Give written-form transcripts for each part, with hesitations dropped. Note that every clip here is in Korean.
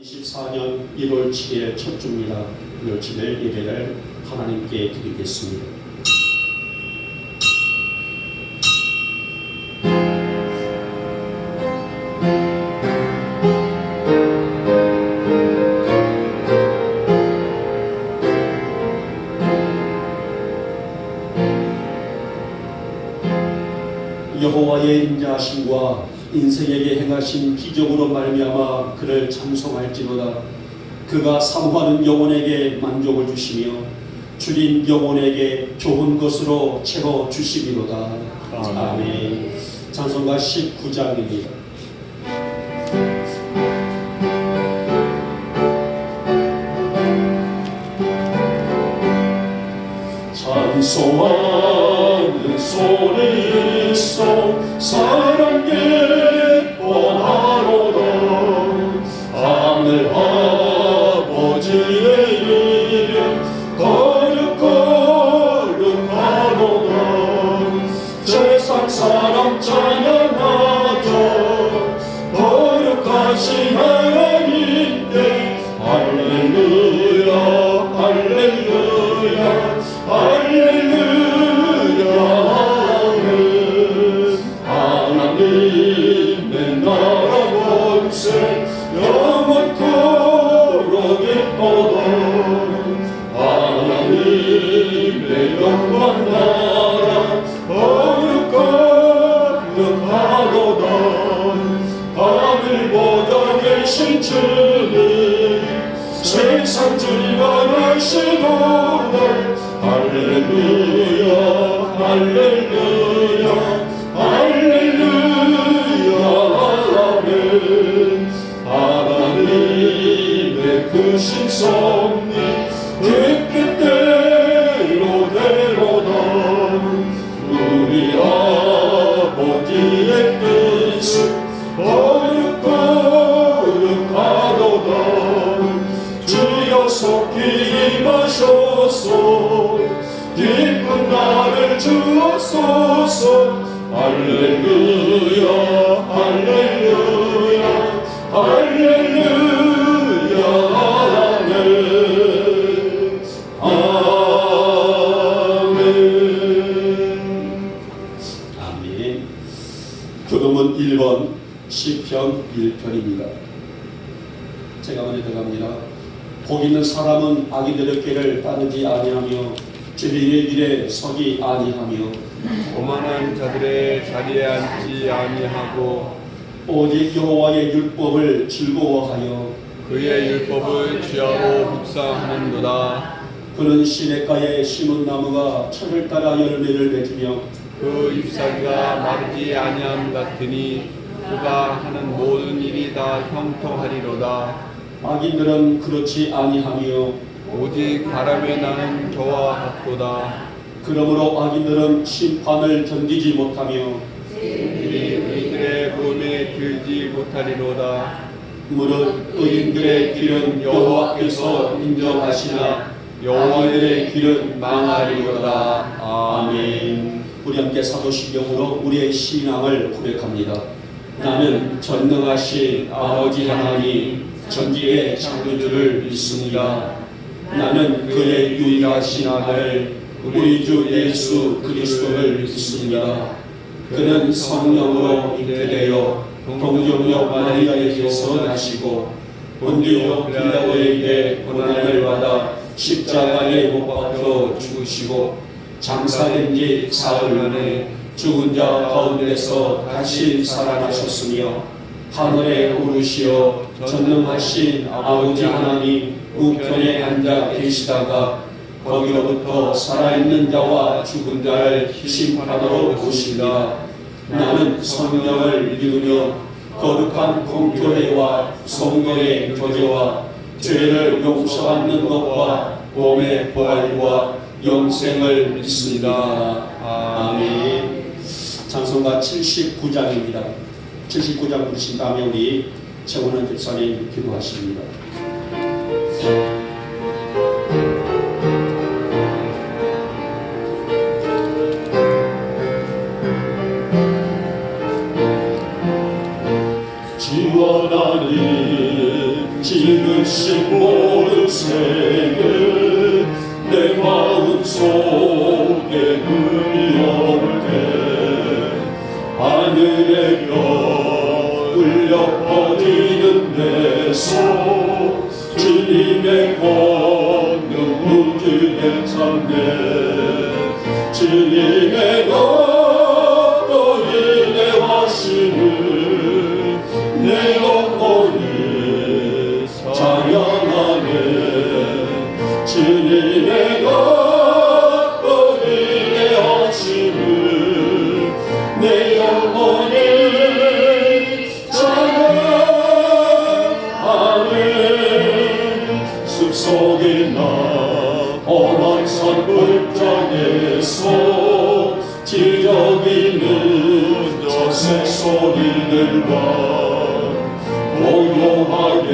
2024년 1월 7일 첫 주입니다. 1월 7일 예배를 하나님께 드리겠습니다. 여호와의 인자하심과 인생에게 행하신 기적으로 말미암아 그를 찬송할지로다. 그가 사모하는 영혼에게 만족을 주시며 줄인 영혼에게 좋은 것으로 채워 주시리로다. 아멘. 찬송가 19장입니다. 찬송하는 소리 속 사랑 예뻐하로다. 하늘 아버지의 이름 거룩거룩하로다. 세상 사람 찬양하자. 거룩하신 하나님께 할렐루야 할렐루야 할렐루야. 하나님의 나라 권세 영원토록 있도다. 하나님의 영광 나라 거룩거룩하도다. 하늘보다 계신 주님 세상 주님 하시도다. 할렐루야 할렐루야 할렐루야 아멘. 하나님의 크신 섭리 그 뜻대로 되로다. 우리 아버지의 뜻은 거룩거룩하도다. 주여 속히 임하소서. 기쁜 날을 주옵소서. 할렐루야 할렐루야 할렐루야 아멘 아멘 아멘. 교동은 1번 시편 1편입니다. 제가 먼저 들어갑니다. 복 있는 사람은 악인들의 길을 따르지 아니하며 죄인의 길에 서지 아니하며 오만한 자들의 자리에 앉지 아니하고 오직 여호와의 율법을 즐거워하여 그의 율법을 주야로 묵상하는도다. 그는 시냇가에 심은 나무가 철을 따라 열매를 맺으며 그 잎사귀가 마르지 아니함 같으니 그가 하는 모든 일이 다 형통하리로다. 악인들은 그렇지 아니하며 오직 바람에 나는 겨와 같도다. 그러므로 악인들은 심판을 견디지 못하며 의인들의 몸에 들지 못하리로다. 무릇 의인들의 길은 여호와께서 인정하시나 여호와의 길은 망하리로다. 아멘. 우리 함께 사도신경으로 우리의 신앙을 고백합니다. 나는 전능하신 아버지 하나님 전지의 창조주를 믿습니다. 나는 그의 유일하신 아들 우리 주 예수 그리스도를 믿습니다. 그는 성령으로 잉태되어 동정녀 마리아에게서 나시고 본디오 빌라도에게 고난을 받아 십자가에 못 박혀 죽으시고 장사된 지 사흘 만에 죽은 자 가운데서 다시 살아나셨으며 하늘에 오르시어 전능하신 아버지 하나님 우편에 앉아 계시다가 거기로부터 살아있는 자와 죽은 자를 심판하러 오십니다. 나는 성령을 믿으며 거룩한 공교회와 성령의 교제와 죄를 용서받는 것과 몸의 부활과 영생을 믿습니다. 아멘. 찬송가 79장입니다. 79장 부르신 다음에 우리 최원원 집사님 기도하십니다. 주와 나는 지그시 모든 세계 내 마음속에 흘려올 때 하늘의 별 울려 퍼지는 데서 주님의 권능 우주에 참네 주님의 너로 인해 하시는 내 영혼이 찬양하네 주님의 너로 인해 하시는 내 영혼이 찬양하네 숲속이나 험한 산 골짜기에서 지저귀는 저 새소리들과 고요하게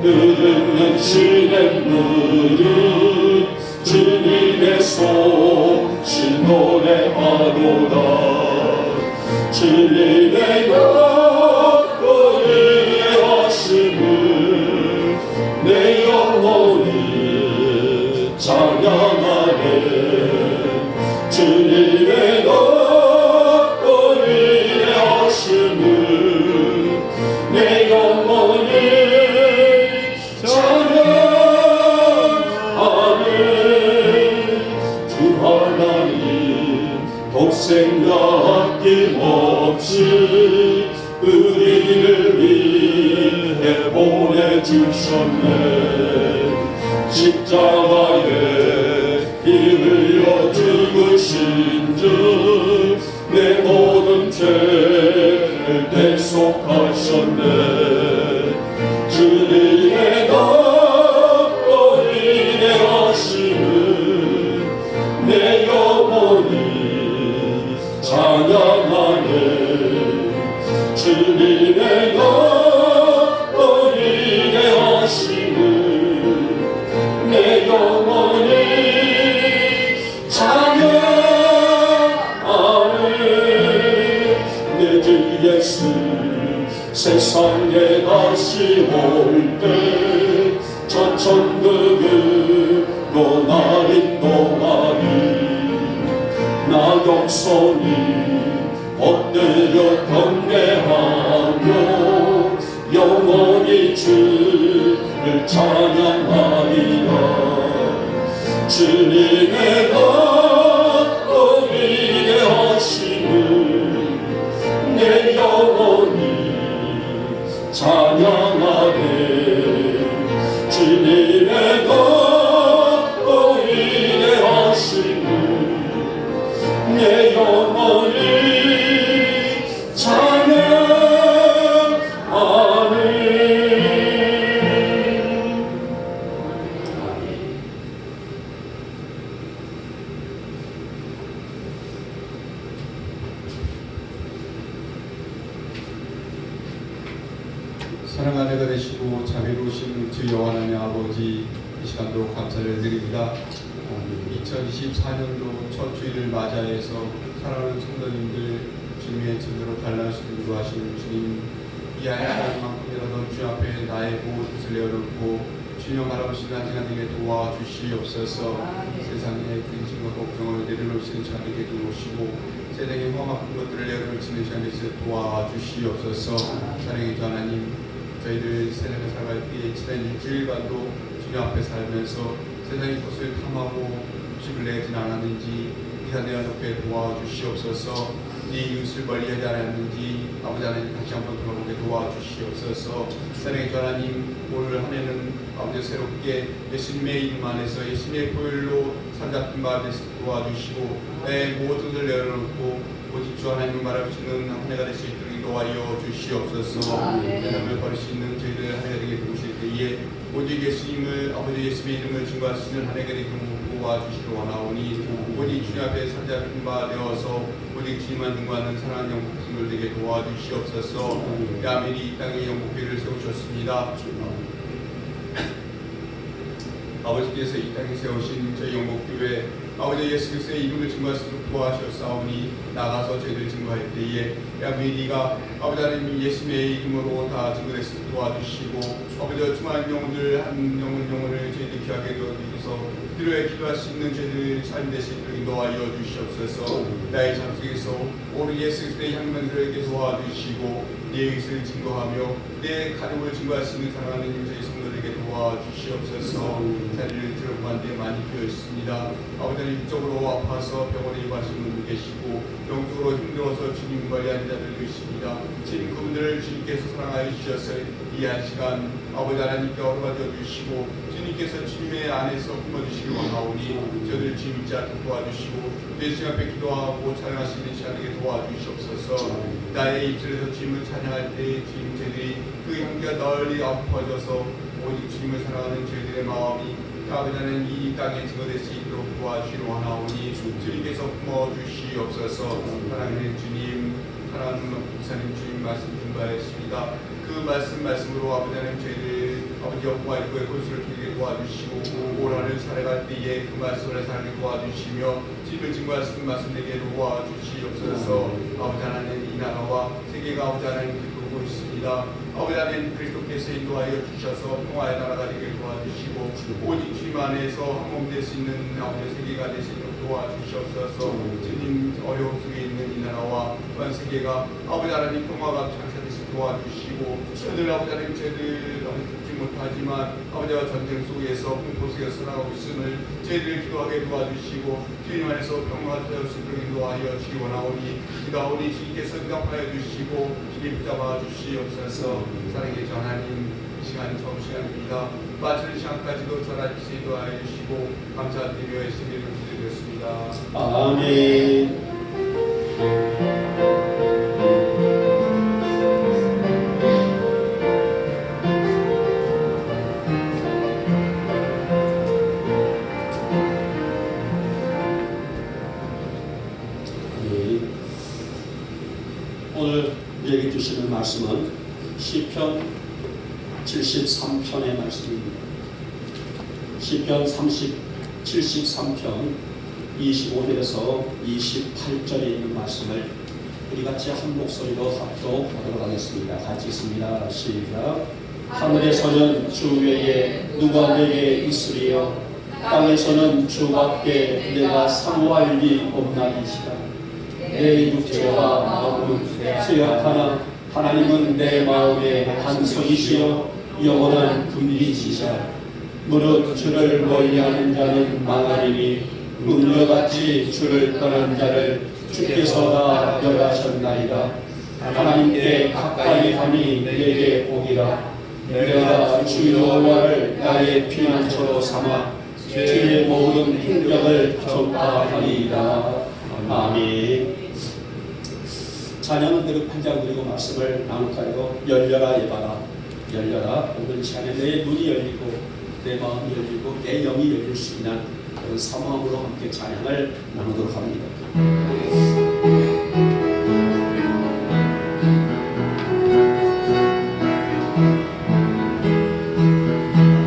흐르는 시냇물이 주님의 솜씨 노래하도다 주님의 너로 인해 하심을 내 영혼이 찬양하네 주님의 너로 인해 하심을 내 영혼이 찬양하네 주 하나님 독생자 아낌없이 우리를 위해 보내주셨네 십자가에 피 흘려 죽으신 주 내 모든 죄를 대속하셨네 주님의 너로 인해 하심은 내 영혼이 찬양하네 주님의 너로 인해 하심은 내 영혼이 찬양하네 내 주 예수 세상에 다시 올 때 천천국으로 날 인도하리 나 영손이 엎드려 경배하며 영원히 주를 찬양하리라 주님의 너로 인해 하심을 내 영혼이 찬양하네 주님의 너로 인해 하심을 내 영혼이 사랑하는 가 되시고 자비로우신 주 여호와 하나님 아버지 이 시간도 감사를 드립니다. 2024년도 첫 주일을 맞이해서 사랑하는 성도님들 주님의 증거로 달라주시는 하시는 주님 이 하나님만큼이라도 주 앞에 나의 모든 것을 내어놓고 주님 바라보시는 한 시간 되게 도와주시옵소서. 세상의 근심과 걱정을 내려놓으시는 시간 되게 도우시고 세상의 험악한 것들을 내려놓으시는 시간 되게 도와주시옵소서. 사랑의 주 하나님 저희들 세상을 살아갈 때 지난 일주일간도 주님 앞에 살면서 세상의 것을 탐하고 욕심을 내진 않았는지 이 자리에 높게 도와주시옵소서. 네 이웃을 멀리하지 않았는지 아버지 하나님 다시 한번 돌아보게 도와주시옵소서. 사랑의 주 하나님 올 한해는 아버지 새롭게 예수님의 이름 안에서 예수님의 보혈로 살잡힌 바 도와주시고 내 모든 것을 내려놓고 오직 주 하나님 말하시는 한 해가 될 수 있도록 인도하여 주시옵소서. 세상을 버릴 수 있는 저희들 한 해가 되게 도우실 때에 오직 예수님을 아버지 예수님의 이름을 증거할 수 있는 한 해가 되게 도와주시기 원하오니 오직 주님 앞에 살잡힌 바 되어서 오직 주님만 증거하는 사랑하는 영국교를 되게 도와주시옵소서. 야밀이 이 땅에 영국교회를 세우셨습니다. 아버지께서 이 땅에 세우신 저희 영국교회 아버지 예수 그리스도의 이름을 증거할 수 있도록 도와주셨사오니 나가서 저희들 증거할 때에 미리가 아버지 하나님 예수님의 이름으로 다 증거될 수 있도록 도와주시고 아버지 중한 영혼들 한 영혼을 저희들 귀하게 도와주셔서 필요에 기도할 수 있는 저희들 삶 되실 수 있도록 인도하여 주시옵소서. 나의 삶 속에서 오늘 예수 그리스도의 향명들에게 도와주시고 내 의식을 증거하며 내 가족을 증거할 수 있는 사랑하는 저희 성도들에게 도와주시옵소서. 자리를 들어보는 데 많이 비어 있습니다. 아버지는 육적으로 아파서 병원에 입하신 분들 계시고 영적으로 힘들어서 주님 관리하는 자들 계십니다. 주님 그분들을 주님께서 사랑하여 주셔서 이 한 시간 아버지 하나님께 어루만져 주시고 주님께서 주님의 안에서 품어주시기 원하오니 저들 주님 믿지 않게 도와주시고 내 시간 앞에 기도하고 찬양할 수 있는 시간에게 도와주시옵소서. 나의 입술에서 주님을 찬양할 때 주님 저희들이 그 향기가 널리 퍼져서 오직 주님을 사랑하는 저희들의 마음이 아버지 하나님 이 땅에 증거될 수 있도록 도와주시기 원하오니 주님께서 품어주시옵소서. 하나님의 주님 사랑하는 목사님 주님 말씀 준비하였습니다. 그 말씀으로 아버지 하나님 저희들 아버지 영과 일구의 골수를 통해 도와주시고 올 한해 살아갈 때에 그 말씀을 살게 도와주시며 주님을 증거할 수 있는 말씀 내게 도와주시옵소서. 아버지 하나님 이 나라와 세계가 아버지 하나님 기쁘고 있습니다. 아버지 하나님 그리스도께서 인도하여 주셔서 평화의 나라가 되길 도와주시고 오직 주님 안에서 한 몸 될 수 있는 아버지 세계가 될 수 있도록 도와주시옵소서. 주님 어려움 속에 있는 이 나라와 또한 세계가 아버지 하나님 평화가 장사될 수 도와주시고 저들 아버지 하나님 저희들 듣지 못하지만 아버지와 전쟁 속에서 공포 속에서 살아가고 있음을 저희들을 기도하게 도와주시고 주님 안에서 평화가 되어 수 있도록 인도하여 주시기 원하오니 기도하오니 주님께서 응답하여 주시고 주님 붙잡아 주시옵소서. 사랑의 주 하나님 이 시간이 처음 시간입니다. 마치는 시간까지도 전하시기 인도하여 주시고 감사드리며 예수님의 이름으로 기도드렸습니다. 아멘. 오늘 우리에게 주시는 말씀은 시편 73편의 말씀입니다. 시편 73편 25절에서 28절에 있는 말씀을 우리 같이 한 목소리로 합독하도록 하겠습니다. 같이 읽습니다. 시작. 하늘에서는 주 외에 누가 내게 있으리요 땅에서는 주밖에 내가 사모할 리 없나이시라. 내 육체와 마음은 쇠약하나 하나님은 내 마음의 반석이시여 영원한 분이시사. 무릇 주를 멀리하는 자는 망하리니 음녀같이 주를 떠난 자를 주께서 다 멸하셨나이다. 하나님께 가까이 함이 내게 오기라. 내가 주 여호와를 나의 피난처로 삼아 주의 모든 행적을 전파하리이다. 아멘. 찬양은 대로 판장 드리고 말씀을 나눌까요? 열려라 예바라. 열려라. 오늘 시간에 내 눈이 열리고 내 마음이 열리고 내 영이 열릴 수 있는 그런 사모함으로 함께 찬양을 나누도록 합니다.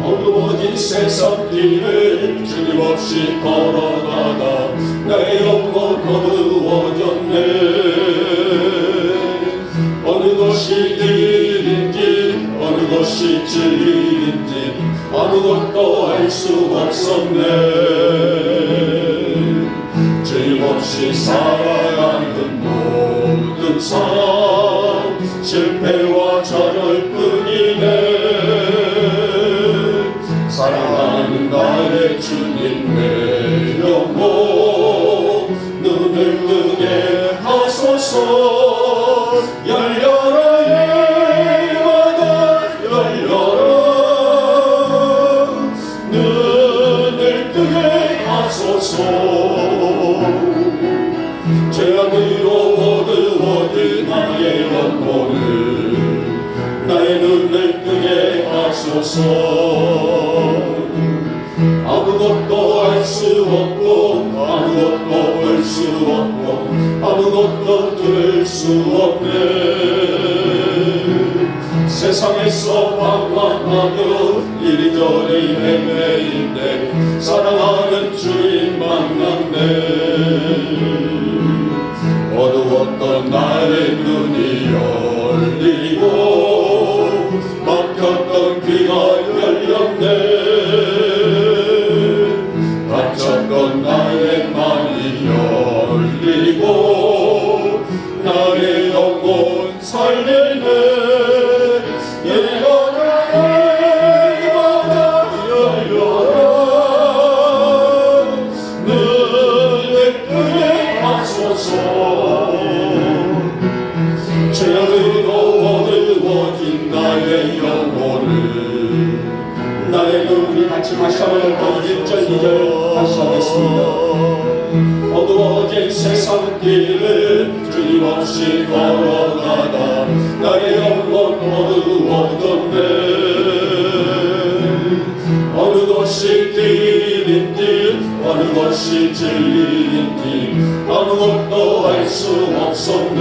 어두워진 세상 길을 주님 없이 걸어가다 내 영혼 어두워졌네. 어느 것이 길인지 어느 것이 진리인지 아무것도 알 수 없었네. 주님 없이 살아가는 모든 삶 실패와 좌절뿐이네. 사랑하는 나의 주님 내 영혼 눈을 뜨게 하소서. 열려라 예마다 열려라. 눈을 뜨게 하소서. 죄악으로 어두워진 나의 영혼을 나의 눈을 뜨게 하소서. 아무것도 알 수 없고 아무것도 볼 수 없고 아무것도 들을 수 없네. 세상에서 방황하며 이리저리 헤매인데 사랑하는 주님 만난 어두웠던 나의 눈이 열리고 막혔던 귀가 열렸네. 닫혔던 나의 맘이 열리고 나의 영혼 살리네. 열려라 열려라 눈을 뜨게 하소서. 죄악으로 어두워진 나의 영혼을 나의 눈이 같이 다시 한번 1절 2절 다시 하겠습니다. 어두워진 세상 길을 주님 없이 걸어가다 나의 영혼 어두워졌네. 어느 것이 길인 길 어느 것이 진리인 길 아무것도 알 수 없었네.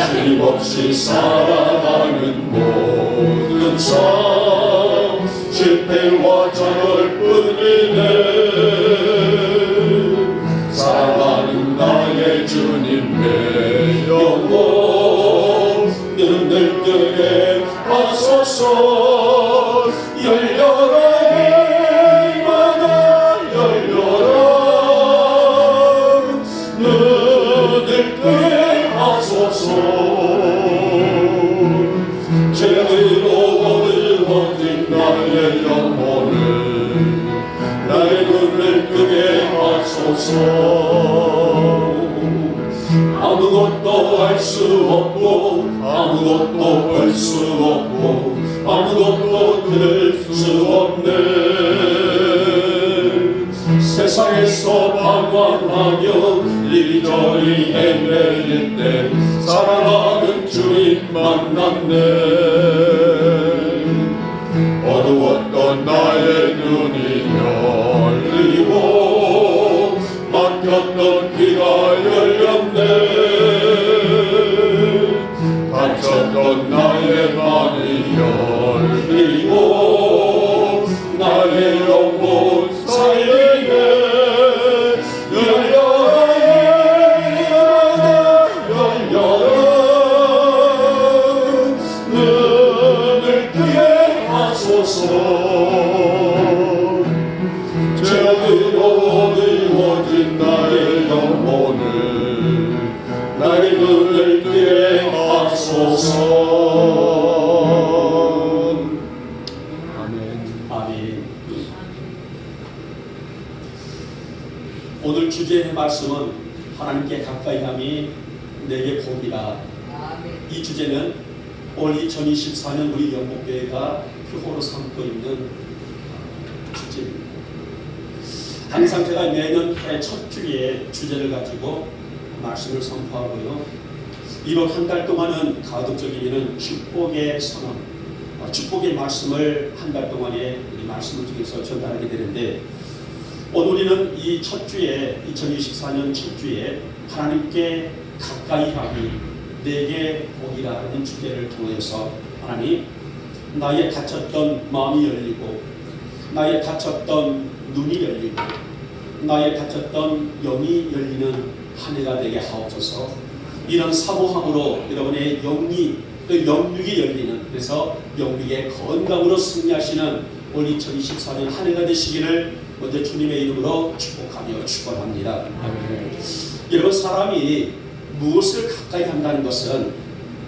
주님 없이 살아가는 모든 삶 실패와 좌절뿐이네. 사랑하는 나의 주님 내 영혼 눈을 뜨게 하소서. 열려라 이마다 열려라 눈을 뜨게 하소서. 죄악으로 어두워진 나의 영혼을 나의 눈을 뜨게 하소서. 아무것도 알 수 없고 아무것도 볼 수 없고 아무것도 들을 수 없네. 세상에서 방황하며 이리저리 헤매일 때 사랑하는 주님 만났네. 어두웠던 나의 눈이 열리고 막혔던 귀가 열렸네. 닫혔던 나의 맘이 열리고 나의 영혼 살리네. 열려라 열려라 눈을 뜨게 하소서. 죄악으로 어두워진 나의 영혼을 나의 눈을 뜨게 하소서. 아멘. 아멘. 오늘 주제의 말씀은 하나님께 가까이 함이 내게 복이라. 이 주제는 올 2024년 우리 영국교회가 표어로 삼고 있는 주제입니다. 항상 제가 매년 해 첫 주에 주제를 가지고 말씀을 선포하고요. 이번 한 달 동안은 가독적인 축복의 선언, 축복의 말씀을 한 달 동안에 우리 말씀을 통해서 전달하게 되는데, 오늘 우리는 이 첫 주에 2024년 첫 주에 하나님께 가까이 하기 내게 복이라는 주제를 통해서 하나님 나의 닫혔던 마음이 열리고 나의 닫혔던 눈이 열리고 나의 닫혔던 영이 열리는 한 해가 되게 하옵소서. 이런 사모함으로 여러분의 영이 또 영육이 열리는, 그래서 영육의 건강으로 승리하시는 올 2024년 한 해가 되시기를 먼저 주님의 이름으로 축복하며 축원합니다. 여러분, 사람이 무엇을 가까이 한다는 것은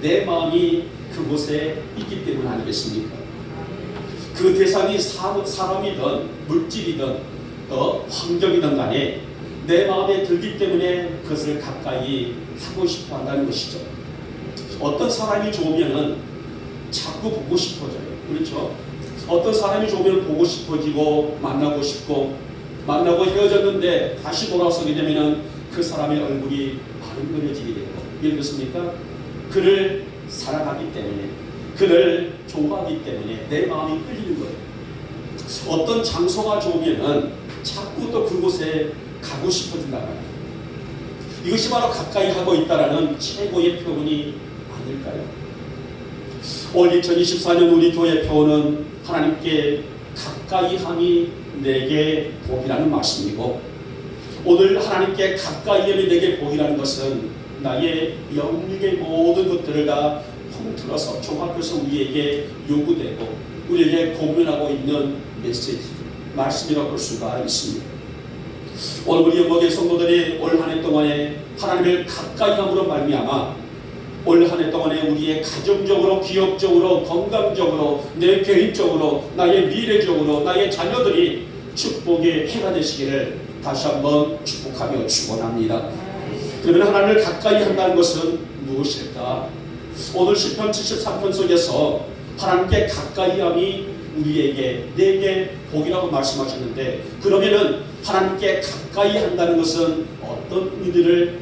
내 마음이 그곳에 있기 때문 아니겠습니까? 그 대상이 사람이든 물질이든 또 환경이든 간에 내 마음에 들기 때문에 그것을 가까이 하고 싶어 한다는 것이죠. 어떤 사람이 좋으면은 자꾸 보고 싶어져요. 그렇죠? 어떤 사람이 좋으면 보고 싶어지고 만나고 싶고, 만나고 헤어졌는데 다시 돌아서게 되면은 그 사람의 얼굴이 바른거려지게 되고, 왜 그렇습니까? 그를 사랑하기 때문에, 그를 좋아하기 때문에 내 마음이 끌리는 거예요. 어떤 장소가 좋으면은 자꾸 또 그곳에 가고 싶어진다는 거예요. 이것이 바로 가까이 하고 있다라는 최고의 표현이 아닐까요? 올 2024년 우리 교회 표현은 하나님께 가까이 함이 내게 복이라는 말씀이고, 오늘 하나님께 가까이 함이 내게 복이라는 것은 나의 영육의 모든 것들을 다 통틀어서 종합해서 우리에게 요구되고 우리에게 공면하고 있는 메시지, 말씀이라고 볼 수가 있습니다. 오늘 우리 영목의 성도들이 올 한 해 동안에 하나님을 가까이 함으로 말미암아 올 한 해 동안에 우리의 가정적으로, 기업적으로, 건강적으로, 내 개인적으로, 나의 미래적으로, 나의 자녀들이 축복의 해가 되시기를 다시 한번 축복하며 축원합니다. 그러면 하나님을 가까이 한다는 것은 무엇일까? 오늘 시편 73편 속에서 하나님께 가까이 함이 우리에게 내게 복이라고 말씀하셨는데, 그러면은 하나님께 가까이 한다는 것은 어떤 의미를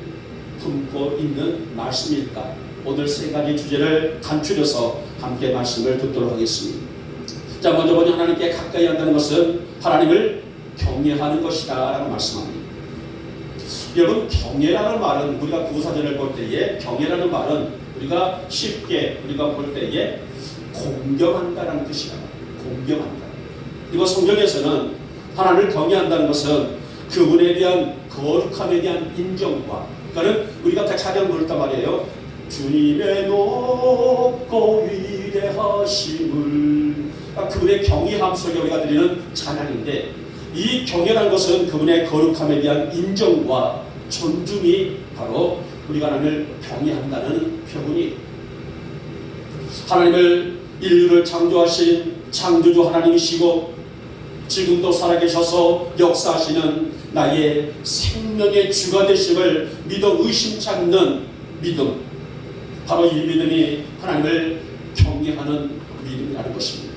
품고 있는 말씀일까? 오늘 세 가지 주제를 간추려서 함께 말씀을 듣도록 하겠습니다. 자, 먼저 하나님께 가까이 한다는 것은 하나님을 경외하는 것이다 라고 말씀합니다. 여러분, 경외라는 말은 우리가 구사전을 볼 때에 경외라는 말은 우리가 쉽게 우리가 볼 때에 공경한다라는 뜻이다. 공경한다. 그리고 성경에서는 하나님을 경외한다는 것은 그분에 대한 거룩함에 대한 인정과, 그러니까 우리가 다 찬양 부를단 말이에요. 주님의 높고 위대하심을, 그분의 경외함 속에 우리가 드리는 찬양인데, 이 경외라는 것은 그분의 거룩함에 대한 인정과 존중이 바로 우리가 하나님을 경외한다는 표현이, 하나님을 인류를 창조하신 창조주 하나님이시고 지금도 살아계셔서 역사하시는 나의 생명의 주가 되심을 믿어 의심치 않는 믿음, 바로 이 믿음이 하나님을 경외하는 믿음이라는 것입니다.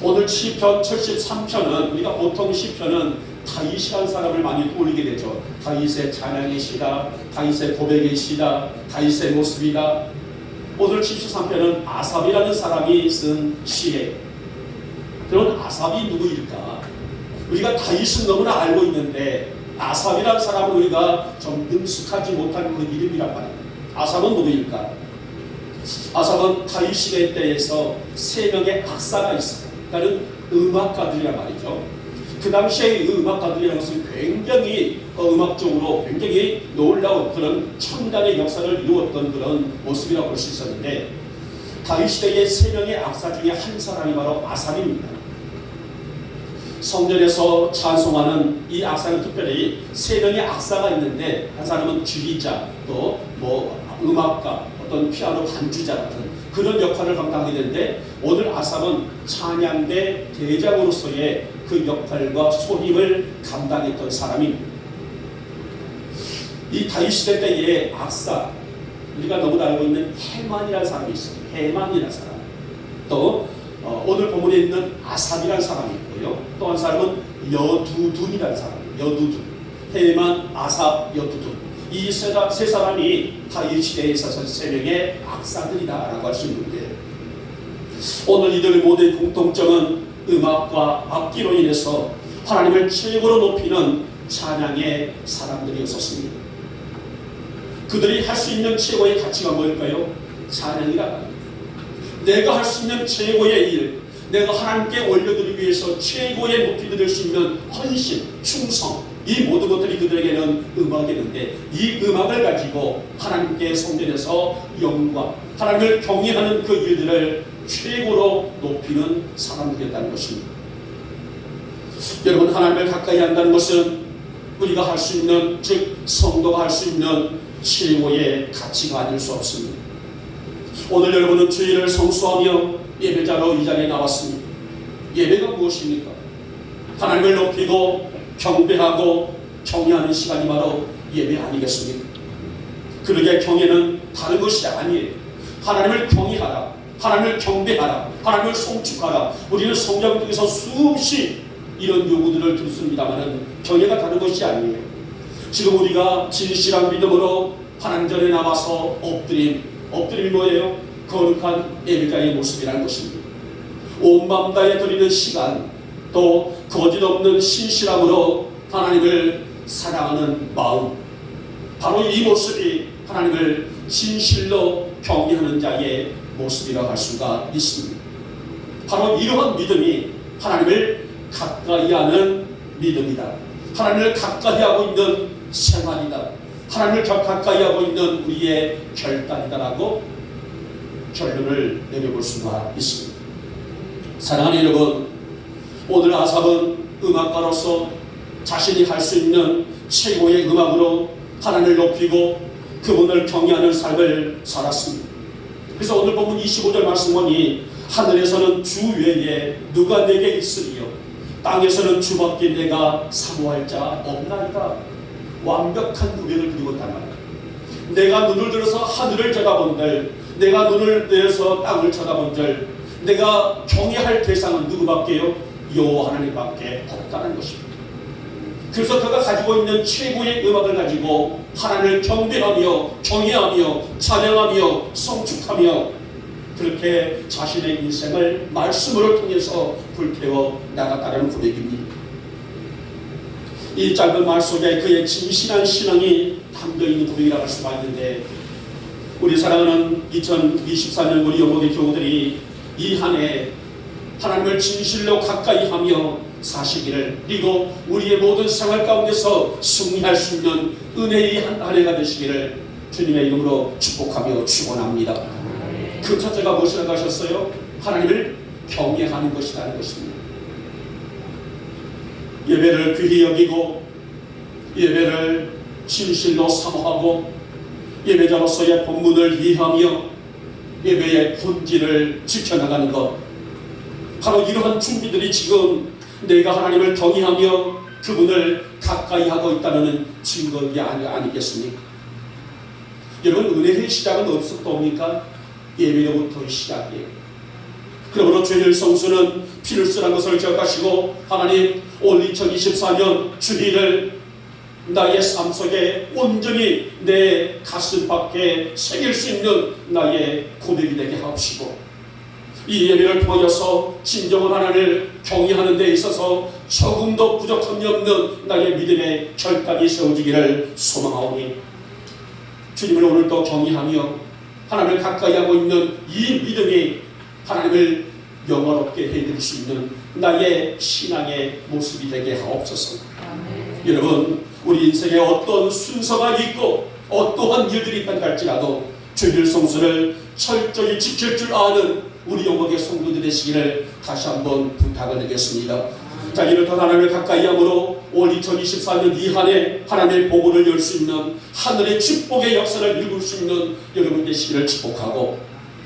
오늘 시편 73편은 우리가 보통 시편은 다윗이라는 사람을 많이 떠올리게 되죠. 다윗의 찬양의 시다, 다윗의 고백의 시다, 다윗의 모습이다. 오늘 73편은 아삽이라는 사람이 쓴 시예요. 그런 아삽이 누구일까? 우리가 다윗은 너무나 알고 있는데 아삽이라는 사람은 우리가 좀 능숙하지 못한 그 이름이란 말이에요. 아삽은 누구일까? 아삽은 다윗 시대 때에서 세 명의 악사가 있어요. 그러니까 음악가들이란 말이죠. 그 당시에 음악가들이라는 것은 굉장히 음악적으로 굉장히 놀라운 그런 첨단의 역사를 이루었던 그런 모습이라고 볼 수 있었는데, 다윗 시대의 세 명의 악사 중에 한 사람이 바로 아삽입니다. 성전에서 찬송하는 이 악사는 특별히 세 명의 악사가 있는데, 한 사람은 주기자, 또 음악가, 어떤 피아노 반주자 같은 그런 역할을 감당하게 되는데, 오늘 아삽은 찬양대 대장으로서의 그 역할과 소임을 감당했던 사람입니다. 이 다윗 시대 때의 악사, 우리가 너무 알고 있는 헤만이라는 사람이 있어요. 헤만이라는 사람. 또 오늘 본문에 있는 아삽이라는 사람이 있고요. 또 한 사람은 여두둔이라는 사람이에요. 여두둔. 헤만, 아삽, 여두둔. 이 세 사람이 다윗 시대에 있어서 세 명의 악사들이다라고 할 수 있는데, 오늘 이들의 모든 공통점은 음악과 악기로 인해서 하나님을 최고로 높이는 찬양의 사람들이었습니다. 그들이 할 수 있는 최고의 가치가 뭘까요? 찬양이라고 합니다. 내가 할 수 있는 최고의 일, 내가 하나님께 올려드리기 위해서 최고의 높이 드릴 수 있는 헌신, 충성, 이 모든 것들이 그들에게는 음악이었는데, 이 음악을 가지고 하나님께 성전에서 영광, 하나님을 경외하는 그 일들을 최고로 높이는 사람들이었다는 것입니다. 여러분, 하나님을 가까이 한다는 것은 우리가 할 수 있는, 즉 성도가 할 수 있는 최고의 가치가 아닐 수 없습니다. 오늘 여러분은 주일을 성수하며 예배자로 이 자리에 나왔습니다. 예배가 무엇입니까? 하나님을 높이고 경배하고 경외하는 시간이 바로 예배 아니겠습니까? 그러게 경외는 다른 것이 아니에요. 하나님을 경외하라, 하나님을 경배하라, 하나님을 송축하라. 우리는 성경 중에서 수없이 이런 요구들을 듣습니다만 경외가 다른 것이 아니에요. 지금 우리가 진실한 믿음으로 하나님 전에 나와서 엎드림이 뭐예요? 거룩한 예배자의 모습이라는 것입니다. 온 마음 다해 드리는 시간, 또 거짓 없는 신실함으로 하나님을 사랑하는 마음, 바로 이 모습이 하나님을 진실로 경외하는 자의 모습이라고 할 수가 있습니다. 바로 이러한 믿음이 하나님을 가까이 하는 믿음이다. 하나님을 가까이 하고 있는 생활이다. 하나님을 가까이 하고 있는 우리의 결단이다라고 결론을 내려볼 수가 있습니다. 사랑하는 여러분, 오늘 아삽은 음악가로서 자신이 할 수 있는 최고의 음악으로 하나님을 높이고 그분을 경외하는 삶을 살았습니다. 그래서 오늘 본문 25절 말씀 보니 하늘에서는 주 외에 누가 내게 있으리요 땅에서는 주밖에 내가 사모할 자 없나이다. 완벽한 고백을 드리고 있단 말이야. 내가 눈을 들어서 하늘을 쳐다본들, 내가 눈을 들어서 땅을 쳐다본들, 내가 경외할 대상은 누구밖에요? 여호와 하나님밖에 없다는 것입니다. 그래서 그가 가지고 있는 최고의 음악을 가지고 하나님을 경배하며 경외하며 찬양하며 성축하며 그렇게 자신의 인생을 말씀으로 통해서 불태워 나갔다는 고백입니다. 이 짧은 말 속에 그의 진실한 신앙이 담겨있는 고백이라고 할 수가 있는데, 우리 사랑하는 2024년 우리 영국의 교우들이 이 한 해 하나님을 진실로 가까이 하며 사시기를, 그리고 우리의 모든 생활 가운데서 승리할 수 있는 은혜의 한 해가 되시기를 주님의 이름으로 축복하며 축원합니다. 그 첫째가 무엇이라고 하셨어요? 하나님을 경외하는 것이라는 것입니다. 예배를 귀히 여기고 예배를 진실로 사모하고 예배자로서의 본분을 이해하며 예배의 본질을 지켜나가는 것, 바로 이러한 준비들이 지금 내가 하나님을 경외하며 그분을 가까이 하고 있다는 증거가 아니겠습니까? 여러분, 은혜의 시작은 어디서부터 옵니까? 예배로부터 시작이에요. 그러므로 죄를 성수는 피를 쓰라는 것을 기억하시고, 하나님 올 2024년 주일을 나의 삶 속에 온전히 내 가슴 밖에 새길 수 있는 나의 고백이 되게 하옵시고, 이 예배를 통하여서 진정한 하나님을 경외하는 데 있어서 조금도 부족함이 없는 나의 믿음의 결단이 세워지기를 소망하오니, 주님을 오늘도 경외하며 하나님을 가까이 하고 있는 이 믿음이 하나님을 영원롭게 해드릴 수 있는 나의 신앙의 모습이 되게 하옵소서. 여러분, 우리 인생에 어떤 순서가 있고 어떠한 일들이 있다 할지라도 주일 성수를 철저히 지킬 줄 아는 우리 영광의 성도들 되시기를 다시 한번 부탁을 드리겠습니다. 자, 이렇듯 하나님을 가까이 함으로 올 2024년 이 한 해 하나님의 보고를 열 수 있는 하늘의 축복의 역사를 읽을 수 있는 여러분 되시기를 축복하고,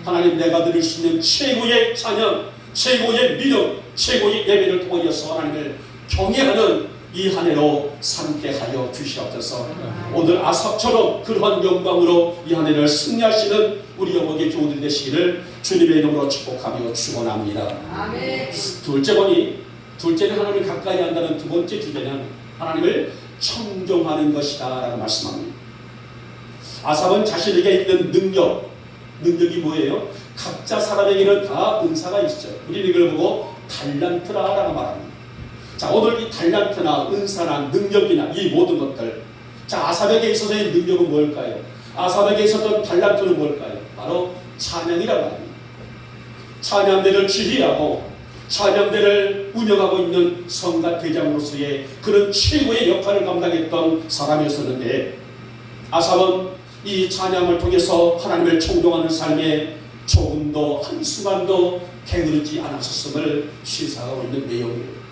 하나님 내가 드릴 수 있는 최고의 찬양, 최고의 믿음, 최고의 예배를 통하여서 하나님을 경외하는 이 한 해로 삼게 하여 주시옵소서. 오늘 아삽처럼 그러한 영광으로 이 한 해를 승리하시는 우리 영광의 교우들 되시기를 주님의 이름으로 축복하며 축원합니다. 아멘. 둘째는 하나님을 가까이 한다는 두 번째 주제는 하나님을 청종하는 것이다 라고 말씀합니다. 아삽은 자신에게 있는 능력이 뭐예요? 각자 사람에게는 다 은사가 있죠. 우리는 이걸 보고 달란트라고 말합니다. 자, 오늘 이 달란트나 은사나 능력이나 이 모든 것들, 자, 아삽에게 있어서의 능력은 뭘까요? 아삽에게 있었던 달란트는 뭘까요? 바로 찬양이라고 합니다. 찬양대를 지휘하고 찬양대를 운영하고 있는 성가 대장으로서의 그런 최고의 역할을 감당했던 사람이었었는데, 아삽은 이 찬양을 통해서 하나님을 청종하는 삶에 조금도 한순간도 게으르지 않았었음을 시사하고 있는 내용이에요.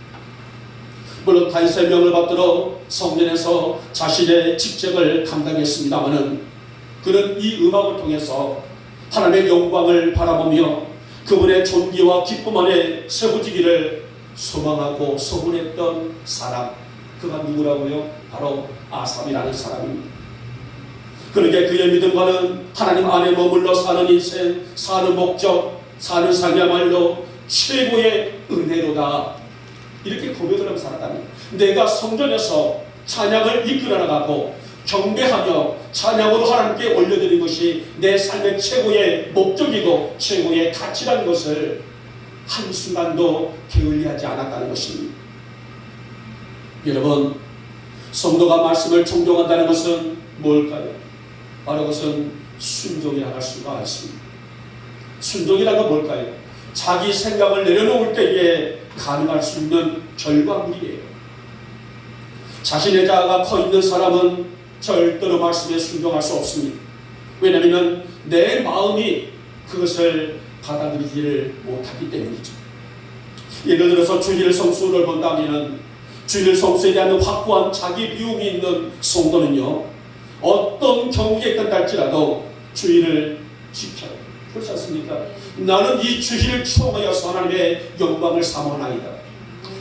물론 다윗의 명을 받들어 성전에서 자신의 직책을 감당했습니다마는 그는 이 음악을 통해서 하나님의 영광을 바라보며 그분의 존귀와 기쁨 안에 세워지기를 소망하고 소원했던 사람, 그가 누구라고요? 바로 아삽이라는 사람입니다. 그러게 그의 믿음과는 하나님 안에 머물러 사는 인생, 사는 목적, 사는 삶이야말로 최고의 은혜로다, 이렇게 고백을 하고 살았다니, 내가 성전에서 찬양을 이끌어 나가고 경배하며 찬양으로 하나님께 올려드리는 것이 내 삶의 최고의 목적이고 최고의 가치라는 것을 한순간도 게을리하지 않았다는 것입니다. 여러분, 성도가 말씀을 청종한다는 것은 뭘까요? 바로 그것은 순종이라고 할 수가 있습니다. 순종이라는 건 뭘까요? 자기 생각을 내려놓을 때에 가능할 수 있는 결과물이에요. 자신의 자아가 커 있는 사람은 절대로 말씀에 순종할 수 없습니다. 왜냐하면 내 마음이 그것을 받아들이지를 못하기 때문이죠. 예를 들어서 주일 성수를 본다면 주일 성수에 대한 확고한 자기 비움이 있는 성도는요, 어떤 경우에 끝날지라도 주일을 지켜요. 그렇지 않습니까? 나는 이 주일을 추억하여서 하나님의 영광을 삼아나이다.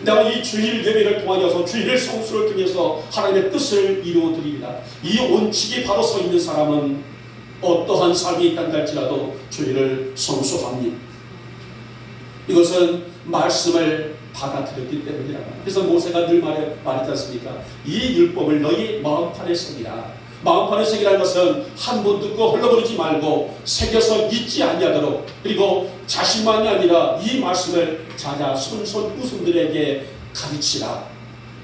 내가 이 주일 예배를 통하여서 주일 성수를 통해서 하나님의 뜻을 이루어드립니다. 이 원칙이 바로 서 있는 사람은 어떠한 삶이 있단 할지라도 주일을 성수합니다. 이것은 말씀을 받아들였기 때문이라. 그래서 모세가 늘 말했지 않습니까? 이 율법을 너희 마음판에 새기라. 마음판에 새기라는 것은 한 번 듣고 흘러버리지 말고 새겨서 잊지 아니하도록, 그리고 자신만이 아니라 이 말씀을 자자 손손 후손들에게 가르치라.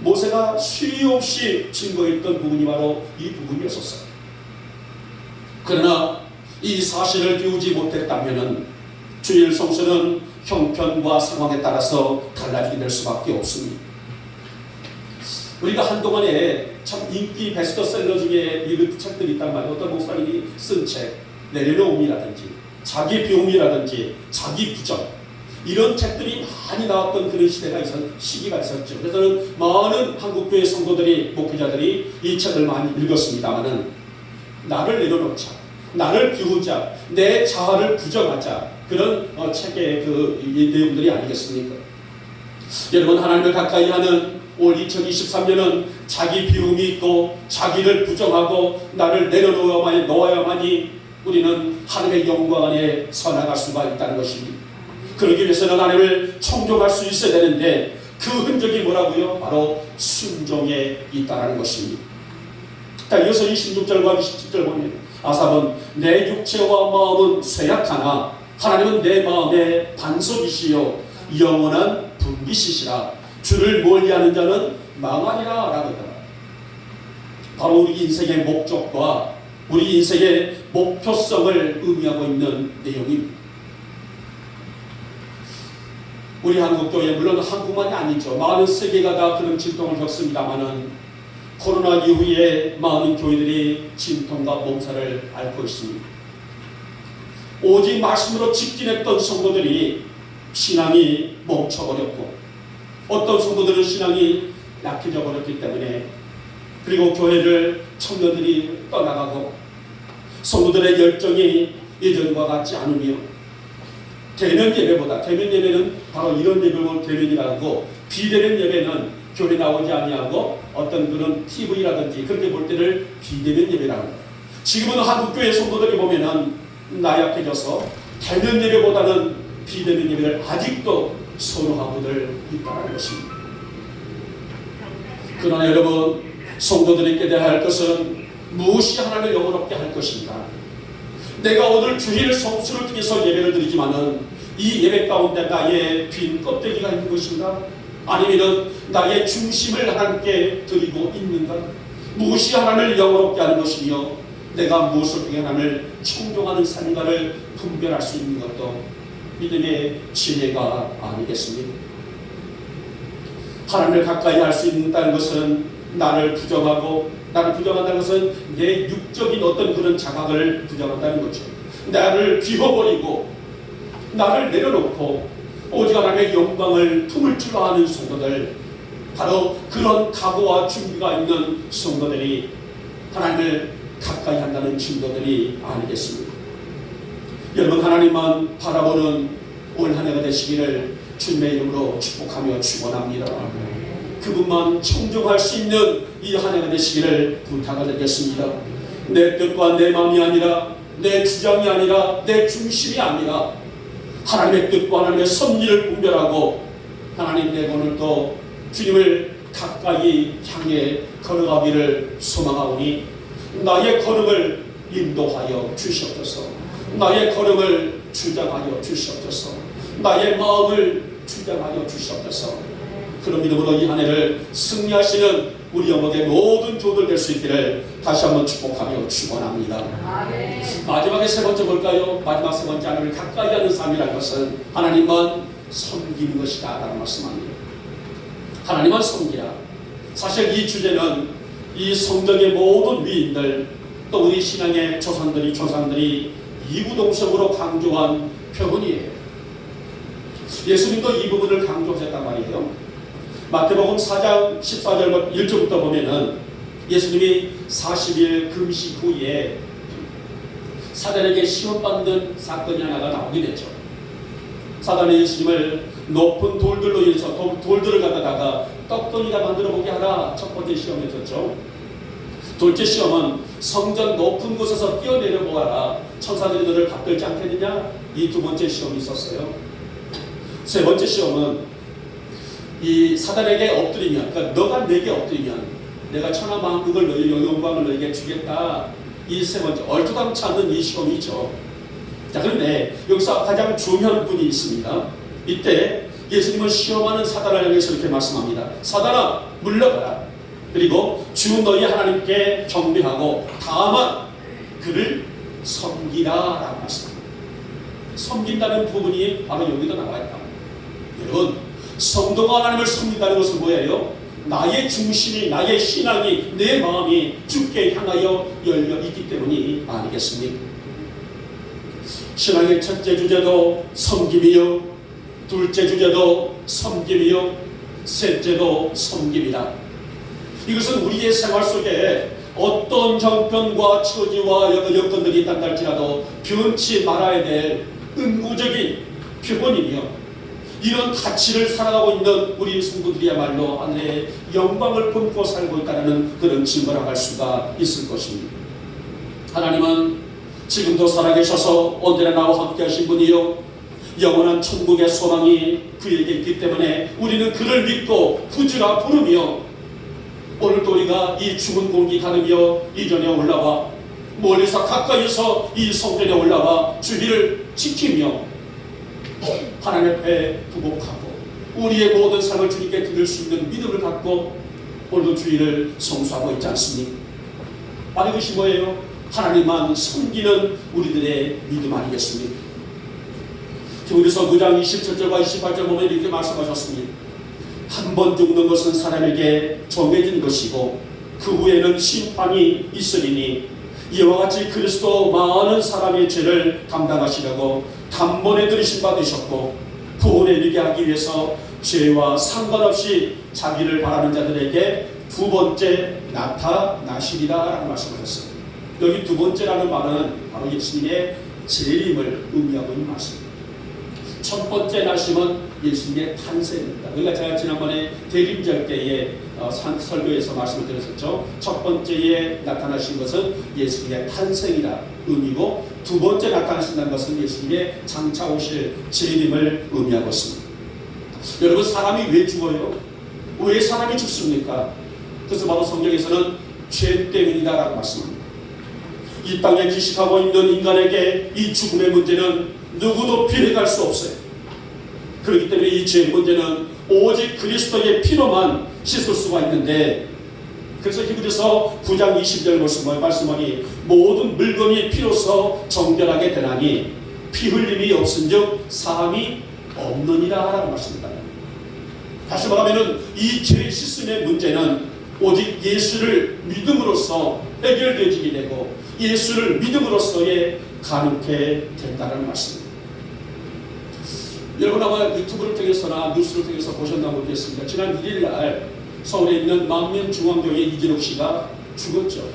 모세가 수요 없이 증거했던 부분이 바로 이 부분이었었어요. 그러나 이 사실을 비우지 못했다면 주일 성수는 형편과 상황에 따라서 달라지게 될 수밖에 없습니다. 우리가 한동안에 참 인기 베스트셀러 중에 이런 책들이 있단 말이에요. 어떤 목사님이 쓴 책, 내려놓음이라든지 자기 비움이라든지 자기 부정, 이런 책들이 많이 나왔던 그런 시기가 있었죠. 그래서 많은 한국교회 성도들이, 목회자들이 이 책을 많이 읽었습니다마는 나를 내려놓자, 나를 비우자, 내 자아를 부정하자, 그런 책의 이 내용들이 아니겠습니까? 여러분, 하나님을 가까이 하는 올 2023년은 자기 비움이 있고 자기를 부정하고 나를 내려놓아야만이 우리는 하나님의 영광 안에 서나갈 수가 있다는 것입니다. 그러기 위해서는 하나님을 청종할 수 있어야 되는데 그 흔적이 뭐라고요? 바로 순종에 있다는 것입니다. 자, 이어서 26절과 27절 보면 아삽은 내 육체와 마음은 쇠약하나 하나님은 내 마음의 반석이시요 영원한 분깃이시라. 주를 멀리하는 자는 망하리라 라고 했다. 바로 우리 인생의 목적과 우리 인생의 목표성을 의미하고 있는 내용입니다. 우리 한국교회, 물론 한국만이 아니죠. 많은 세계가 다 그런 진통을 겪습니다마는 코로나 이후에 많은 교회들이 진통과 몸살을 앓고 있습니다. 오직 말씀으로 직진했던 성도들이 신앙이 멈춰버렸고, 어떤 성도들은 신앙이 약해져 버렸기 때문에, 그리고 교회를 청년들이 떠나가고 성도들의 열정이 예전과 같지 않으며, 대면 예배는 바로 이런 예배를 대면이라고, 비대면 예배는 교회 나오지 아니하고 어떤 그런 TV라든지 그렇게 볼 때를 비대면 예배라고 합니다. 지금은 한국교회 성도들이 보면은 나약해져서 대면 예배보다는 비대면 예배를 아직도 선호하고들 있다는 것입니다. 그러나 여러분, 성도들이 깨달아야 할 것은 무엇이 하나님을 영원롭게 할 것인가? 내가 오늘 주일 성수를 통해서 예배를 드리지만은 이 예배 가운데 나의 빈 껍데기가 있는 것인가? 아니면 나의 중심을 하나님께 드리고 있는가? 무엇이 하나님을 영원롭게 하는 것이며 내가 무엇을 통해 하나님을 청종하는 삶인가를 분별할 수 있는 것도 믿음의 지혜가 아니겠습니까? 하나님을 가까이 할 수 있다는 것은 나를 부정한다는 것은 내 육적인 어떤 그런 자각을 부정한다는 거죠. 나를 비워버리고 나를 내려놓고 오직 하나님의 영광을 품을 줄 아는 성도들, 바로 그런 각오와 준비가 있는 성도들이 하나님을 가까이 한다는 증거들이 아니겠습니까? 여러분, 하나님만 바라보는 올 한 해가 되시기를 주님의 이름으로 축복하며 축원합니다. 그분만 청종할 수 있는 이 한 해가 되시기를 부탁을 드리겠습니다. 내 뜻과 내 마음이 아니라, 내 주장이 아니라, 내 중심이 아니라 하나님의 뜻과 하나님의 섭리를 분별하고 하나님, 내 오늘도 주님을 가까이 향해 걸어가기를 소망하오니 나의 걸음을 인도하여 주시옵소서. 나의 걸음을 주장하여 주시옵소서. 나의 마음을 주장하여 주시옵소서. 그런 믿음으로 이 한 해를 승리하시는 우리 영혼의 모든 조들 될 수 있기를 다시 한번 축복하며 축원합니다. 마지막에 세 번째 볼까요? 마지막 세 번째 하나님을 가까이 하는 삶이라는 것은 하나님만 섬기는 것이다 라는 말씀합니다. 하나님만 섬기라. 사실 이 주제는 이 성경의 모든 위인들 또 우리 신앙의 조상들이 이구동성으로 강조한 표현이에요. 예수님도 이 부분을 강조하셨단 말이에요. 마태복음 4장 14절 1절부터 보면은 예수님이 40일 금식 후에 사단에게 시험받는 사건이 하나가 나오게 되죠. 사단이 예수님을 높은 돌들로 인해서 돌들을 갖다가 떡덩이가 만들어 보게 하라. 첫 번째 시험이었죠. 둘째 시험은 성전 높은 곳에서 뛰어내려 보아라. 천사들이 너를 받들지 않겠느냐. 이 두 번째 시험이 있었어요. 세 번째 시험은 이 사단에게 엎드리면, 그러니까 너가 내게 엎드리면 내가 천하만국을 너희 영광을 너에게 주겠다. 이 세 번째 얼토당치 않는 이 시험이죠. 자, 그런데 여기서 가장 중요한 분이 있습니다. 이때 예수님은 시험하는 사단을 향해서 이렇게 말씀합니다. 사단아 물러가라. 그리고 주 너희 하나님께 경배하고 다만 그를 섬기라 라고 말씀합니다. 섬긴다는 부분이 바로 여기도 나와 있다. 여러분, 성도가 하나님을 섬긴다는 것은 뭐예요? 나의 중심이, 나의 신앙이, 내 마음이 주께 향하여 열려 있기 때문이 아니겠습니까? 신앙의 첫째 주제도 섬김이요, 둘째 주제도 섬김이요, 셋째도 섬김이다. 이것은 우리의 생활 속에 어떤 형편과 처지와 여건들이 있단다 할지라도 변치 말아야 될 은구적인 표본이며 이런 가치를 살아가고 있는 우리 성도들이야말로 하늘의 영광을 품고 살고 있다는 그런 증거를 할 수가 있을 것입니다. 하나님은 지금도 살아계셔서 언제나 나와 함께 하신 분이요, 영원한 천국의 소망이 그에게 있기 때문에 우리는 그를 믿고 부주라 부르며 오늘도 우리가 이 죽은 공기 가르며 이전에 올라와 멀리서 가까이서 이 성전에 올라와 주의를 지키며 하나님 앞에 부복하고 우리의 모든 삶을 주님께 드릴 수 있는 믿음을 갖고 오늘도 주의를 성수하고 있지 않습니까? 바로 이것이 뭐예요? 하나님만 섬기는 우리들의 믿음 아니겠습니까? 히브리서 9장 27절과 28절 보면 이렇게 말씀하셨습니다. 한 번 죽는 것은 사람에게 정해진 것이고 그 후에는 심판이 있으리니 이와 같이 그리스도 많은 사람의 죄를 감당하시려고 단번에 들이심 받으셨고 구원에 이르게 하기 위해서 죄와 상관없이 자기를 바라는 자들에게 두 번째 나타나시리라 라고 말씀하셨어요. 여기 두 번째라는 말은 바로 예수님의 재림을 의미하고 있는 말씀입니다. 첫 번째 나심은 예수님의 탄생입니다. 그러니까 제가 지난번에 대림절 때에 설교에서 말씀을 드렸었죠. 첫 번째에 나타나신 것은 예수님의 탄생이라 의미고 두 번째 나타나신다는 것은 예수님의 장차 오실 재림을 의미하고 있습니다. 여러분, 사람이 왜 죽어요? 왜 사람이 죽습니까? 그래서 바로 성경에서는 죄 때문이다라고 말씀합니다. 이 땅에 기식하고 있는 인간에게 이 죽음의 문제는 누구도 피해갈 수 없어요. 그렇기 때문에 이 죄의 문제는 오직 그리스도의 피로만 씻을 수가 있는데, 그래서 히브리서 9장 20절 말씀하니 모든 물건이 피로서 정결하게 되나니 피 흘림이 없은즉 사함이 없느니라 라고 말씀합니다. 다시 말하면 이 죄 씻음의 문제는 오직 예수를 믿음으로써 해결되게 되고 예수를 믿음으로써의 가능케 된다는 말씀입니다. 여러분 아마 유튜브를 통해서나 뉴스를 통해서 보셨나 모르겠습니다. 지난 1일날 서울에 있는 망면중앙교회 이진옥 씨가 죽었죠.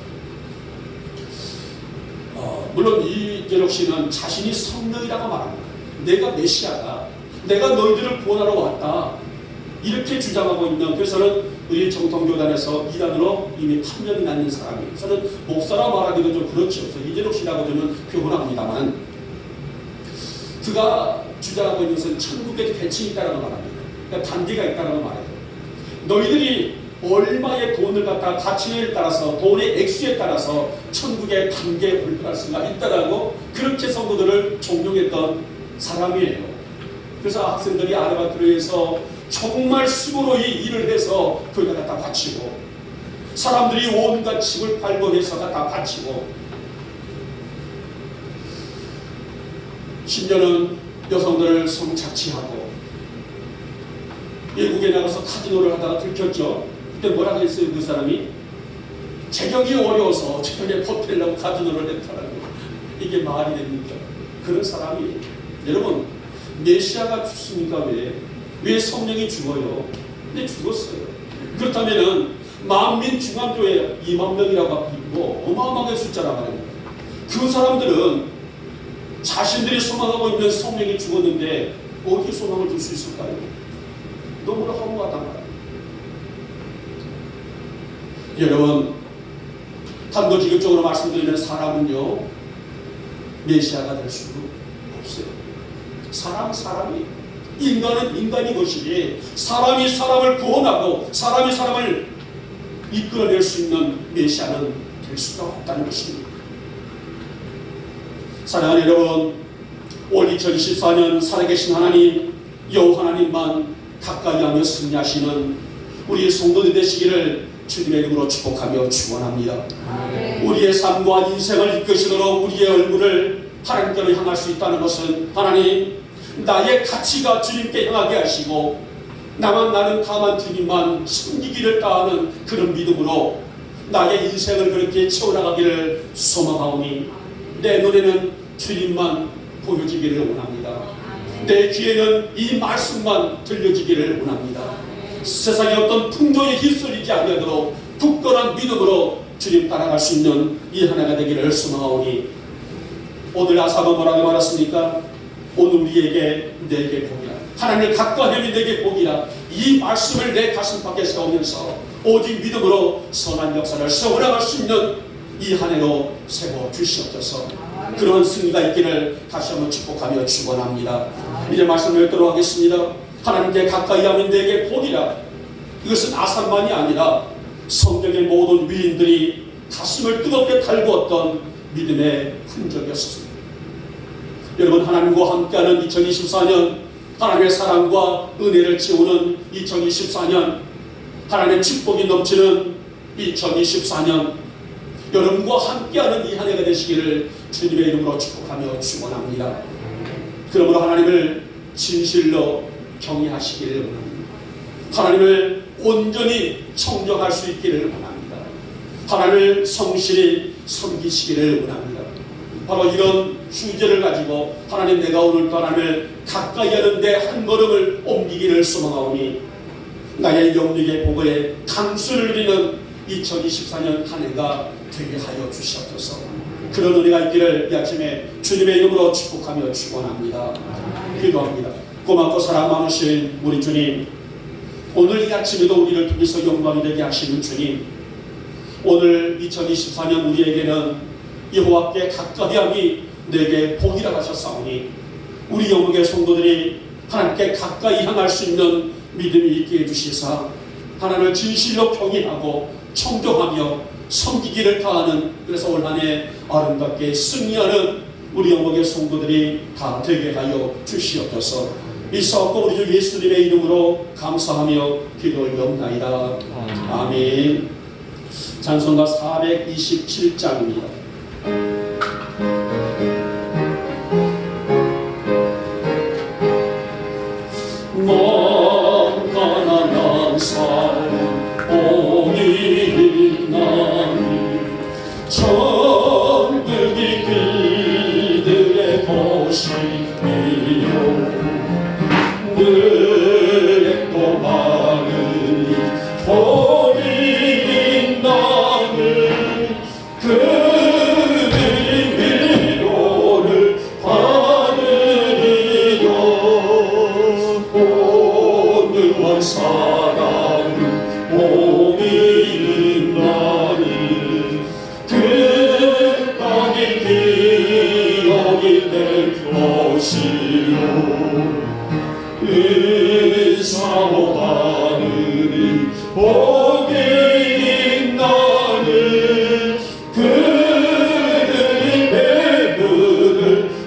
물론 이진옥 씨는 자신이 성령이라고 말합니다. 내가 메시아다, 내가 너희들을 구원하러 왔다, 이렇게 주장하고 있는, 그래서는 우리 정통교단에서 이단으로 이미 판명이 난 사람이에요. 저는 목사라 말하기도 좀 그렇죠. 이진옥 씨라고 저는 표현합니다만, 그가 주장하고 있는 것은 천국에 계층이 있다고 말합니다. 그러니까 단계가 있다고 말해요. 너희들이 얼마의 돈을 갖다 가치에 따라서, 돈의 액수에 따라서 천국의 단계에 올라갈 수가 있다라고 그렇게 성도들을 종용했던 사람이에요. 그래서 학생들이 아르바이트로해서 정말 수고로 이 일을 해서 거기다 갖다 바치고, 사람들이 온갖 집을 팔고 해서 갖다 바치고, 심지어는 여성들을 성착취하고, 외국에 나가서 카지노를 하다가 들켰죠. 그때 뭐라고 했어요? 그 사람이 재경이 어려워서 재경에 버틸려고 카지노를 했다라고. 이게 말이 됩니까? 그런 사람이, 여러분, 메시아가 죽습니까? 왜 성령이 죽어요? 근데 죽었어요. 그렇다면은 만민 중앙교회 2만 명이라고 있고 어마어마하게 숫자라 말입니다. 그 사람들은 자신들이 소망하고 있는 성령이 죽었는데 어디에 소망을 둘 수 있을까요? 너무나 허무하단 말이에요. 여러분, 단도직입적으로 말씀드리면 사람은요, 메시아가 될 수가 없어요. 사람이, 인간은 인간이 것이지, 사람이 사람을 구원하고 사람이 사람을 이끌어낼 수 있는 메시아는 될 수가 없다는 것입니다. 사랑하는 여러분, 올 2014년 살아계신 하나님, 여호와 하나님만 가까이 하며 승리하시는 우리 성도들 되시기를 주님의 이름으로 축복하며 축원합니다. 우리의 삶과 인생을 이끄시도록 우리의 얼굴을 하나님께로 향할 수 있다는 것은, 하나님, 나의 가치가 주님께 향하게 하시고 나는 다만 주님만 섬기기를 따하는 그런 믿음으로 나의 인생을 그렇게 채워나가기를 소망하오니, 내 눈에는 주님만 보여지기를 원합니다. 내 귀에는 이 말씀만 들려지기를 원합니다. 세상에 어떤 풍조에 휩쓸리지 않으도록 굳건한 믿음으로 주님 따라갈 수 있는 이 하나가 되기를 소망하오니, 오늘 아사가 뭐라고 말했습니까? 오늘 우리에게 내게 복이라, 하나님을 가까이 하면 내게 복이라, 이 말씀을 내 가슴 밖에 세우면서 오직 믿음으로 선한 역사를 세워나갈 수 있는 이 한 해로 세워 주시옵소서. 그런 승리가 있기를 다시 한번 축복하며 축원합니다. 이제 말씀을 읽도록 하겠습니다. 하나님께 가까이 하면 내게 복이라. 이것은 아산만이 아니라 성경의 모든 위인들이 가슴을 뜨겁게 달구었던 믿음의 흔적이었습니다. 여러분, 하나님과 함께하는 2024년, 하나님의 사랑과 은혜를 채우는 2024년, 하나님의 축복이 넘치는 2024년, 여러분과 함께하는 이 한 해가 되시기를 주님의 이름으로 축복하며 축원합니다. 그러므로 하나님을 진실로 경외하시기를 원합니다. 하나님을 온전히 청정할 수 있기를 원합니다. 하나님을 성실히 섬기시기를 원합니다. 바로 이런 주제를 가지고 하나님, 내가 오늘 하나님을 가까이 하는데 한 걸음을 옮기기를 소망하오니 나의 영육의 복의 강수를 누리는 2024년 한 해가 되게 하여 주시옵소서. 그런 은혜가 있기를 이 아침에 주님의 이름으로 축복하며 축원합니다. 기도합니다. 고맙고 사랑 많으신 우리 주님, 오늘 이 아침에도 우리를 통해서 영광이 되게 하시는 주님, 오늘 2024년 우리에게는 여호와께 가까이함이 내게 복이라 하셨사오니, 우리 영국의 성도들이 하나님께 가까이 향할 수 있는 믿음이 있게 해주시사 하나님을 진실로 경외하고 청정하며 섬기기를 다하는, 그래서 올 한 해 아름답게 승리하는 우리 영국의 성도들이 다 되게 하여 주시옵소서. 이 사업과 우리 주 예수님의 이름으로 감사하며 기도하옵나이다. 아멘. 찬송가 427장입니다. 먼 가난한 삶 복이 있나니 천국이 그들의 도시이요 늘 또 많으니 복이 있나니 그들이 위로를 받으리요 온유한 사랑은 복이 있나니 끝까지 기억이 될 것이요 의사로 하느니 복이 있나니 그들이 배부를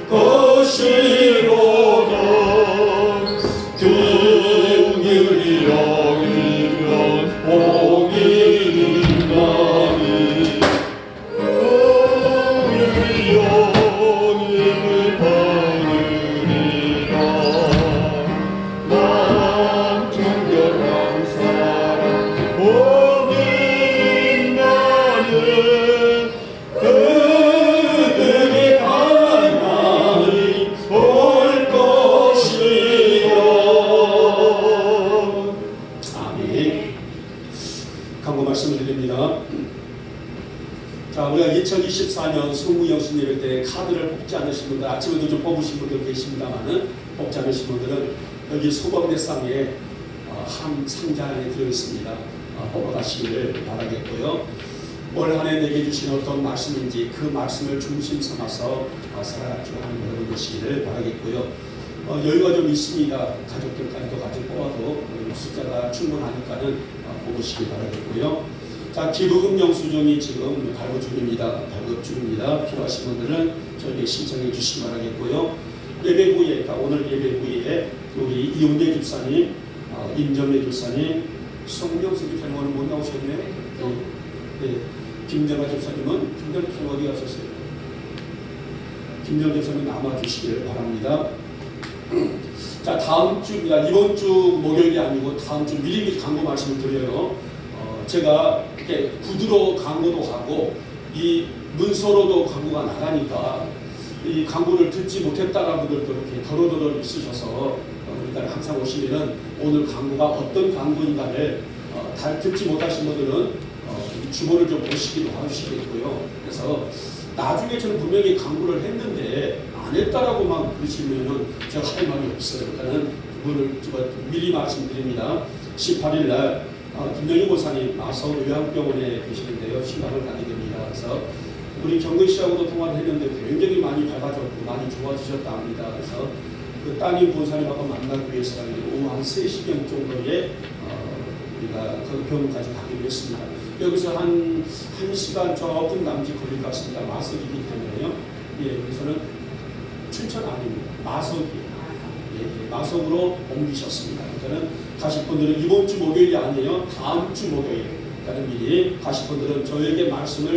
것이로다. 감사합니다. 자, 우리가 2024년 성무영신 예배 때 카드를 뽑지 않으신 분들, 아침에도 좀 뽑으신 분들 계십니다만은 뽑지 않으신 분들은 여기 소범대상에 한 상자 안에 들어있습니다. 뽑아가시기를 바라겠고요. 올 한 해 내게 주신 어떤 말씀인지 그 말씀을 중심 삼아서 살아가기 하는 여러분 되시기를 바라겠고요. 여유가 좀 있습니다. 가족들까지도 같이 뽑아도 숫자가 충분하니까는 뽑으시기 바라겠고요. 자, 기부금 영수증이 지금 발급 중입니다. 필요하신 분들은 저에게 신청해 주시기 바라겠고요. 예배 후에, 그러니까 오늘 예배 후에 우리 이용재 집사님, 임정래 집사님, 성명수 집사님 오늘 못 나오셨네요. 네. 김정아 집사님은 어디 가셨어요? 김정아 집사님 남아주시기를 바랍니다. 자, 다음 주입니다. 이번 주 목요일이 아니고 다음 주 미리 광고 말씀을 드려요. 제가 이렇게 구두로 광고도 하고 이 문서로도 광고가 나가니까 이 광고를 듣지 못했다는 분들도 이렇게 더러더러 있으셔서 일단 항상 오시면은 오늘 광고가 어떤 광고인가를 듣지 못하신 분들은 주보를 좀 보시기도 하시겠고요. 그래서 나중에 저는 분명히 광고를 했는데 안 했다라고만 그러시면은 제가 할 말이 없어요. 그러니까는 그거를 미리 말씀드립니다. 18일 날 김영희 목사님 마서울 요양병원에 계시는데요. 신방을 가게 됩니다. 그래서 우리 경근 씨하고도 통화를 했는데 굉장히 많이 밝아졌고 많이 좋아지셨다 합니다. 그래서 그 따님 본사님하고 만나기 위해서 오후 한 3시경 정도에 우리가 그 병원까지 가기로 했습니다. 여기서 한 1시간 조금 남짓 걸릴 것 같습니다. 마석이기 때문에요. 예, 그래서는 춘천 아닙니다. 마석이에요. 예, 마석으로 옮기셨습니다. 그러니까는 가실 분들은 이번 주 목요일이 아니에요. 다음 주 목요일. 그러니까 미리 가실 분들은 저에게 말씀을